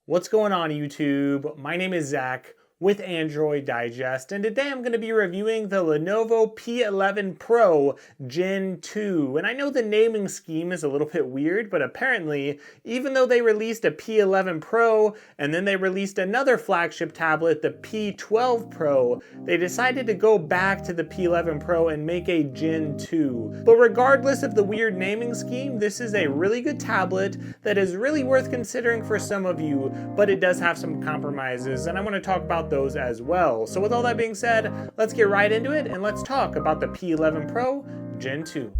What's going on, YouTube? My name is Zach with Android Digest, and today I'm going to be reviewing the Lenovo P11 Pro Gen 2. And I know the naming scheme is a little bit weird, but apparently, even though they released a P11 Pro and then they released another flagship tablet, the P12 Pro, they decided to go back to the P11 Pro and make a Gen 2. But regardless of the weird naming scheme, this is a really good tablet that is really worth considering for some of you, but it does have some compromises, and I want to talk about those as well. So with all that being said, let's get right into it and let's talk about the P11 Pro Gen 2.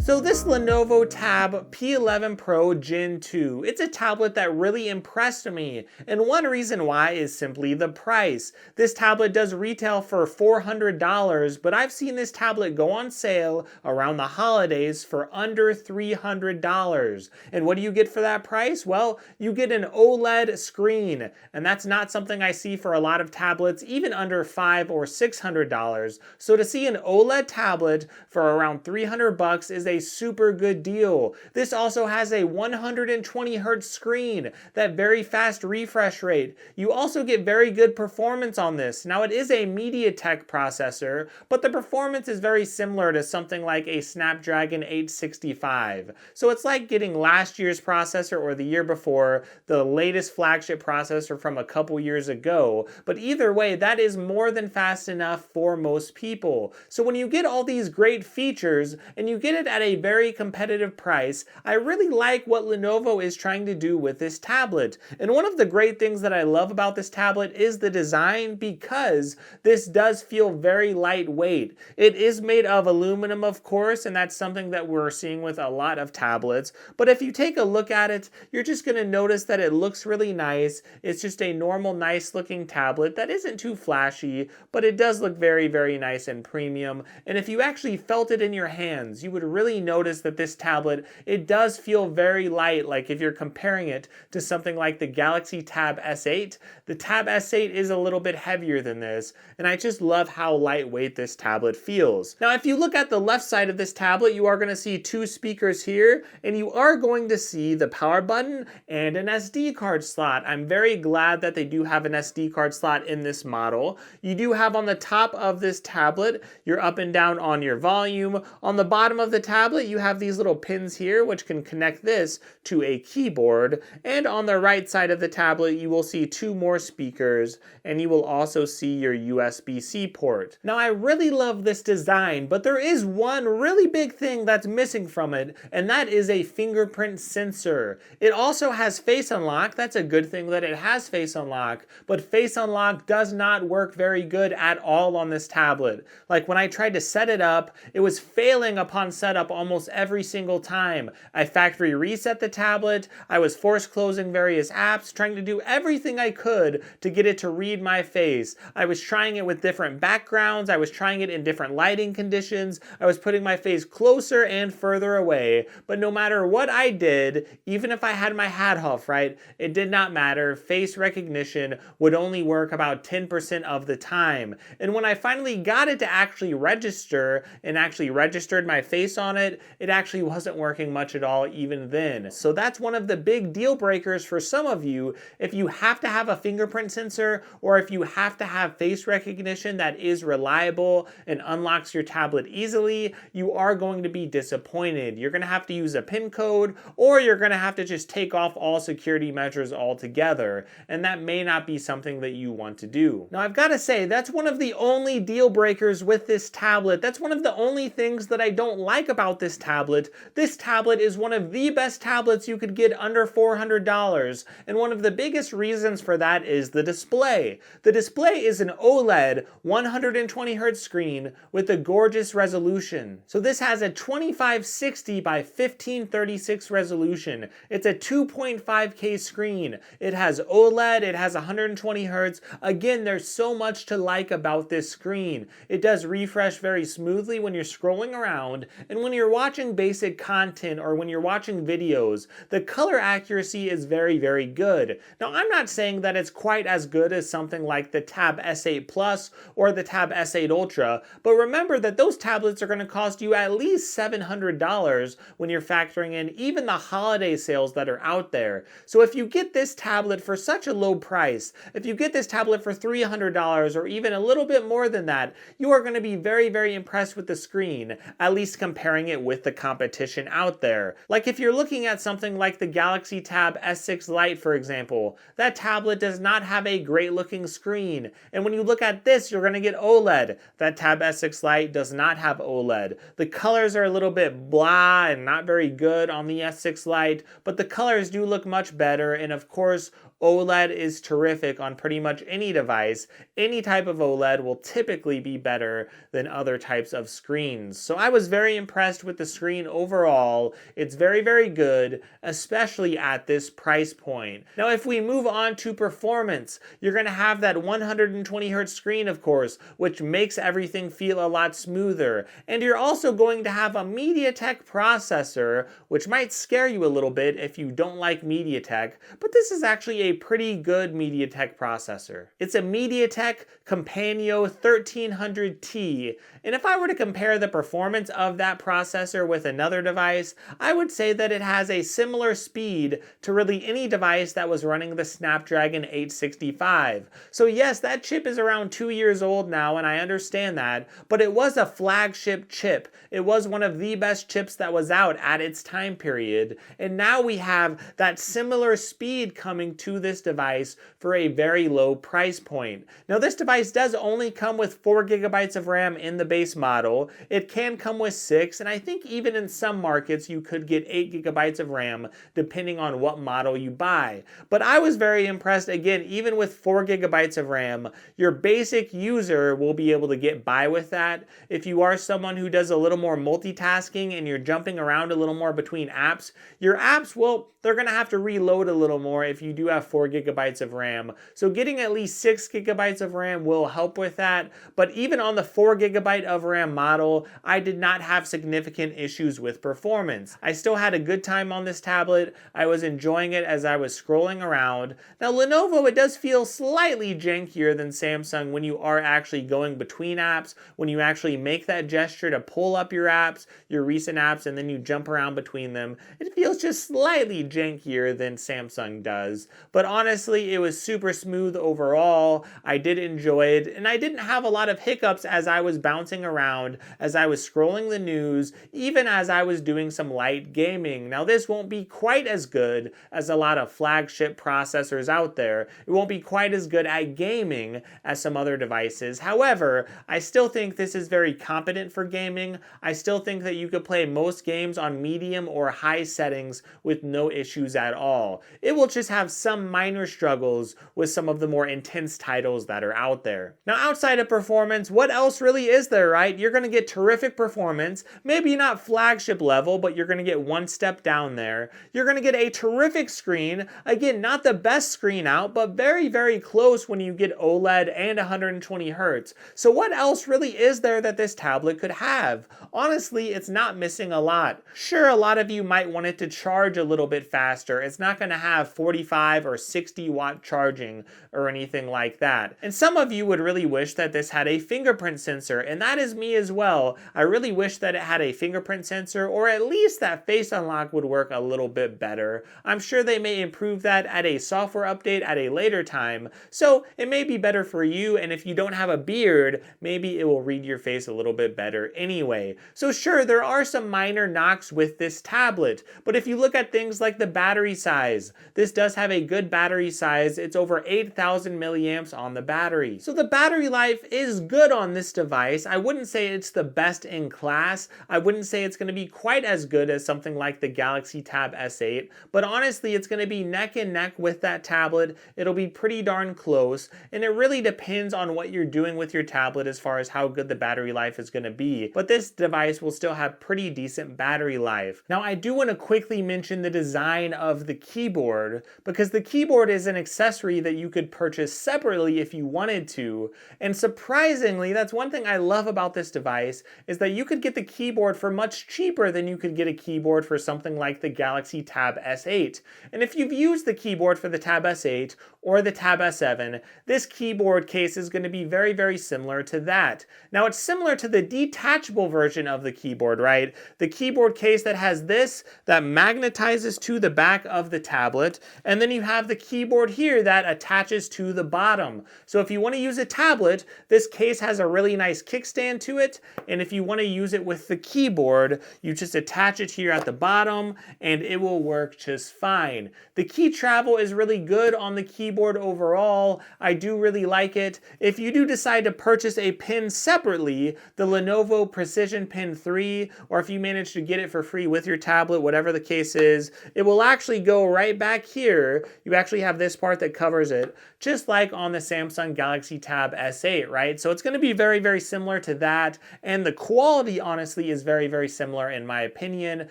So this Lenovo Tab P11 Pro Gen 2, it's a tablet that really impressed me, and one reason why is simply the price. This tablet does retail for $400, but I've seen this tablet go on sale around the holidays for under $300. And what do you get for that price? Well, you get an OLED screen, and that's not something I see for a lot of tablets, even under $500 or $600. So to see an OLED tablet for around $300 is a super good deal. This also has a 120 Hz screen, that very fast refresh rate. You also get very good performance on this. Now, it is a MediaTek processor, but the performance is very similar to something like a Snapdragon 865. So it's like getting last year's processor or the year before, the latest flagship processor from a couple years ago. But either way, that is more than fast enough for most people. So when you get all these great features and you get it at a very competitive price, I really like what Lenovo is trying to do with this tablet. And one of the great things that I love about this tablet is the design, because this does feel very lightweight. It is made of aluminum, of course, and that's something that we're seeing with a lot of tablets. But if you take a look at it, you're just going to notice that it looks really nice. It's just a normal, nice looking tablet that isn't too flashy, but it does look very, very nice and premium. And if you actually felt it in your hands, you would really notice that this tablet, it does feel very light. Like if you're comparing it to something like the Galaxy Tab S8, the Tab S8 is a little bit heavier than this, and I just love how lightweight this tablet feels. Now, if you look at the left side of this tablet, you are going to see two speakers here, and you are going to see the power button and an SD card slot. I'm very glad that they do have an SD card slot in this model. You do have on the top of this tablet your up and down on your volume. On the bottom of the tablet, you have these little pins here which can connect this to a keyboard, and on the right side of the tablet you will see two more speakers, and you will also see your USB-C port. Now, I really love this design, but there is one really big thing that's missing from it, and that is a fingerprint sensor. It also has face unlock. That's a good thing that it has face unlock, but face unlock does not work very good at all on this tablet. Like when I tried to set it up, it was failing upon setup almost every single time. I factory reset the tablet, I was force closing various apps, trying to do everything I could to get it to read my face. I was trying it with different backgrounds, I was trying it in different lighting conditions, I was putting my face closer and further away, but no matter what I did, even if I had my hat off, right, it did not matter. Face recognition would only work about 10% of the time. And when I finally got it to actually register and actually registered my face on it, it actually wasn't working much at all even then. So that's one of the big deal breakers for some of you. If you have to have a fingerprint sensor, or if you have to have face recognition that is reliable and unlocks your tablet easily, you are going to be disappointed. You're going to have to use a PIN code, or you're going to have to just take off all security measures altogether, and that may not be something that you want to do. Now, I've got to say, that's one of the only deal breakers with this tablet. That's one of the only things that I don't like about this tablet. This tablet is one of the best tablets you could get under $400, and one of the biggest reasons for that is the display. The display is an OLED 120 Hz screen with a gorgeous resolution. So this has a 2560 by 1536 resolution. It's a 2.5K screen. It has OLED, it has 120 Hz. Again, there's so much to like about this screen. It does refresh very smoothly when you're scrolling around, and when you're you're watching basic content or when you're watching videos, the color accuracy is very, very good. Now, I'm not saying that it's quite as good as something like the Tab S8 Plus or the Tab S8 Ultra, but remember that those tablets are going to cost you at least $700 when you're factoring in even the holiday sales that are out there. So if you get this tablet for such a low price, if you get this tablet for $300 or even a little bit more than that, you are going to be very, very impressed with the screen, at least comparing it with the competition out there. Like if you're looking at something like the Galaxy Tab S6 Lite, for example, that tablet does not have a great looking screen. And when you look at this, you're going to get OLED. That Tab S6 Lite does not have OLED. The colors are a little bit blah and not very good on the S6 Lite, but the colors do look much better, and of course, OLED is terrific on pretty much any device. Any type of OLED will typically be better than other types of screens. So I was very impressed with the screen overall. It's very, very good, especially at this price point. Now, if we move on to performance, you're going to have that 120 Hz screen, of course, which makes everything feel a lot smoother. And you're also going to have a MediaTek processor, which might scare you a little bit if you don't like MediaTek, but this is actually a pretty good MediaTek processor. It's a MediaTek Companio 1300T, and if I were to compare the performance of that processor with another device, I would say that it has a similar speed to really any device that was running the Snapdragon 865. So yes, that chip is around 2 years old now, and I understand that, but it was a flagship chip. It was one of the best chips that was out at its time period, and now we have that similar speed coming to this device for a very low price point. Now, this device does only come with 4 GB of RAM in the base model. It can come with 6, and I think even in some markets you could get 8 GB of RAM depending on what model you buy. But I was very impressed, again, even with 4 GB of RAM, your basic user will be able to get by with that. If you are someone who does a little more multitasking and you're jumping around a little more between apps, your apps, well, they're going to have to reload a little more if you do have 4 GB of RAM. So getting at least 6 GB of RAM will help with that. But even on the 4 GB of RAM model, I did not have significant issues with performance. I still had a good time on this tablet. I was enjoying it as I was scrolling around. Now, Lenovo, it does feel slightly jankier than Samsung when you are actually going between apps, when you actually make that gesture to pull up your apps, your recent apps, and then you jump around between them. It feels just slightly jankier than Samsung does. But honestly, it was super smooth overall. I did enjoy it, and I didn't have a lot of hiccups as I was bouncing around, as I was scrolling the news, even as I was doing some light gaming. Now, this won't be quite as good as a lot of flagship processors out there. It won't be quite as good at gaming as some other devices. However, I still think this is very competent for gaming. I still think that you could play most games on medium or high settings with no issues at all. It will just have some minor struggles with some of the more intense titles that are out there. Now, outside of performance, what else really is there, right? You're going to get terrific performance, maybe not flagship level, but you're going to get one step down there. You're going to get a terrific screen. Again, not the best screen out, but very, very close when you get OLED and 120 Hz. So what else really is there that this tablet could have? Honestly, it's not missing a lot. Sure, a lot of you might want it to charge a little bit faster. It's not going to have 45 or 60 watt charging or anything like that. And some of you would really wish that this had a fingerprint sensor, and that is me as well. I really wish that it had a fingerprint sensor, or at least that face unlock would work a little bit better. I'm sure they may improve that at a software update at a later time, so it may be better for you, and if you don't have a beard, maybe it will read your face a little bit better anyway. So sure, there are some minor knocks with this tablet, but if you look at things like the battery size, this does have a good battery size. It's over 8,000 milliamps on the battery. So the battery life is good on this device. I wouldn't say it's the best in class. I wouldn't say it's going to be quite as good as something like the Galaxy Tab S8, but honestly, it's going to be neck and neck with that tablet. It'll be pretty darn close, and it really depends on what you're doing with your tablet as far as how good the battery life is going to be. But this device will still have pretty decent battery life. Now, I do want to quickly mention the design of the keyboard, because the keyboard is an accessory that you could purchase separately if you wanted to, and surprisingly, that's one thing I love love about this device is that you could get the keyboard for much cheaper than you could get a keyboard for something like the Galaxy Tab S8. And if you've used the keyboard for the Tab S8 or the Tab S7, this keyboard case is going to be very, very similar to that. Now, it's similar to the detachable version of the keyboard, right? The keyboard case that has this, that magnetizes to the back of the tablet, and then you have the keyboard here that attaches to the bottom. So if you want to use a tablet, this case has a really nice kickstand to it, and if you want to use it with the keyboard, you just attach it here at the bottom, and it will work just fine. The key travel is really good on the keyboard overall. I do really like it. If you do decide to purchase a pen separately, the Lenovo Precision Pen 3, or if you manage to get it for free with your tablet, whatever the case is, it will actually go right back here. You actually have this part that covers it, just like on the Samsung Galaxy Tab S8, right? So it's going to be very, very similar to that, and the quality, honestly, is very, very similar in my opinion.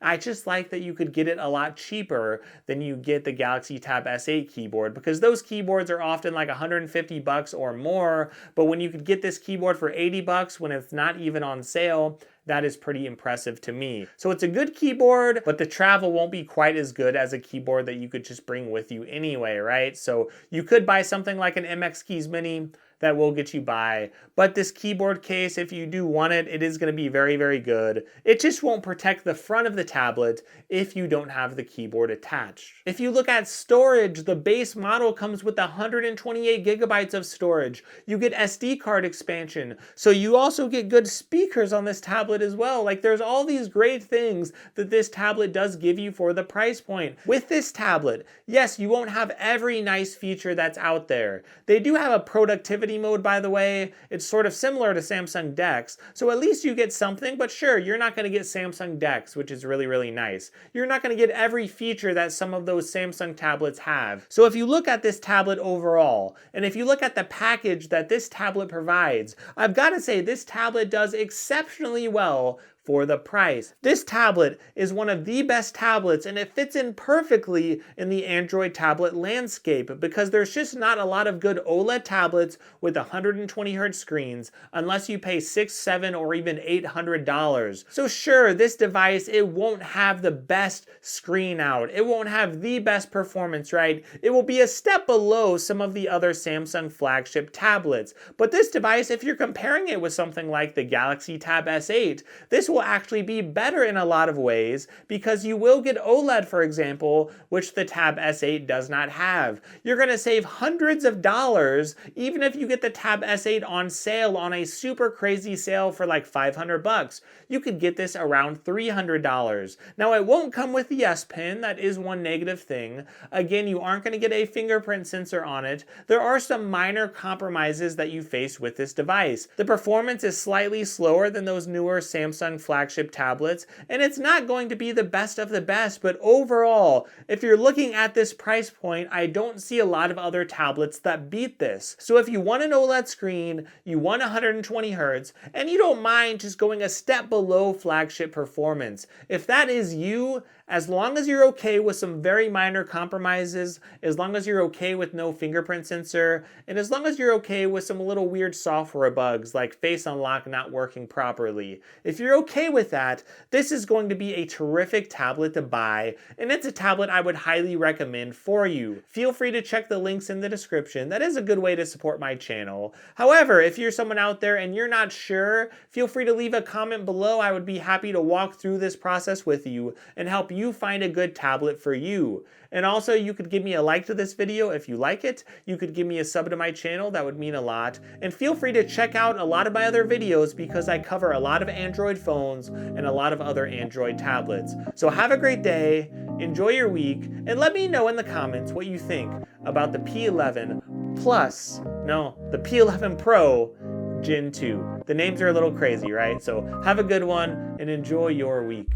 I just like that you could get it a lot cheaper than you get the Galaxy Tab S8 keyboard, because those keyboards are often like 150 bucks or more, but when you could get this keyboard for 80 bucks when it's not even on sale, that is pretty impressive to me. So it's a good keyboard, but the travel won't be quite as good as a keyboard that you could just bring with you anyway, right? So you could buy something like an MX Keys Mini that will get you by, but this keyboard case, if you do want it, it is going to be very, very good. It just won't protect the front of the tablet if you don't have the keyboard attached. If you look at storage, the base model comes with 128 gigabytes of storage. You get SD card expansion, so you also get good speakers on this tablet as well. Like, there's all these great things that this tablet does give you for the price point. With this tablet, yes, you won't have every nice feature that's out there. They do have a productivity mode, by the way. It's sort of similar to Samsung DeX, so at least you get something, but sure, you're not going to get Samsung DeX, which is really, really nice. You're not going to get every feature that some of those Samsung tablets have. So if you look at this tablet overall, and if you look at the package that this tablet provides, I've got to say this tablet does exceptionally well for the price. This tablet is one of the best tablets, and it fits in perfectly in the Android tablet landscape because there's just not a lot of good OLED tablets with 120 Hz screens unless you pay $600, $700, or even $800. So sure, this device, it won't have the best screen out. It won't have the best performance, right? It will be a step below some of the other Samsung flagship tablets. But this device, if you're comparing it with something like the Galaxy Tab S8, this will actually be better in a lot of ways because you will get OLED, for example, which the Tab S8 does not have. You're going to save hundreds of dollars even if you get the Tab S8 on sale on a super crazy sale for like 500 bucks. You could get this around $300. Now, it won't come with the S Pen. That is one negative thing. Again, you aren't going to get a fingerprint sensor on it. There are some minor compromises that you face with this device. The performance is slightly slower than those newer Samsung flagship tablets, and it's not going to be the best of the best, but overall, if you're looking at this price point, I don't see a lot of other tablets that beat this. So if you want an OLED screen, you want 120 Hz, and you don't mind just going a step below flagship performance, if that is you, as long as you're okay with some very minor compromises, as long as you're okay with no fingerprint sensor, and as long as you're okay with some little weird software bugs like Face Unlock not working properly, if you're okay with that, this is going to be a terrific tablet to buy, and it's a tablet I would highly recommend for you. Feel free to check the links in the description. That is a good way to support my channel. However, if you're someone out there and you're not sure, feel free to leave a comment below. I would be happy to walk through this process with you and help you find a good tablet for you. And also, you could give me a like to this video if you like it. You could give me a sub to my channel. That would mean a lot. And feel free to check out a lot of my other videos because I cover a lot of Android phones and a lot of other Android tablets. So have a great day, enjoy your week, and let me know in the comments what you think about the P11 Plus, no, the P11 Pro Gen 2. The names are a little crazy, right? So have a good one and enjoy your week.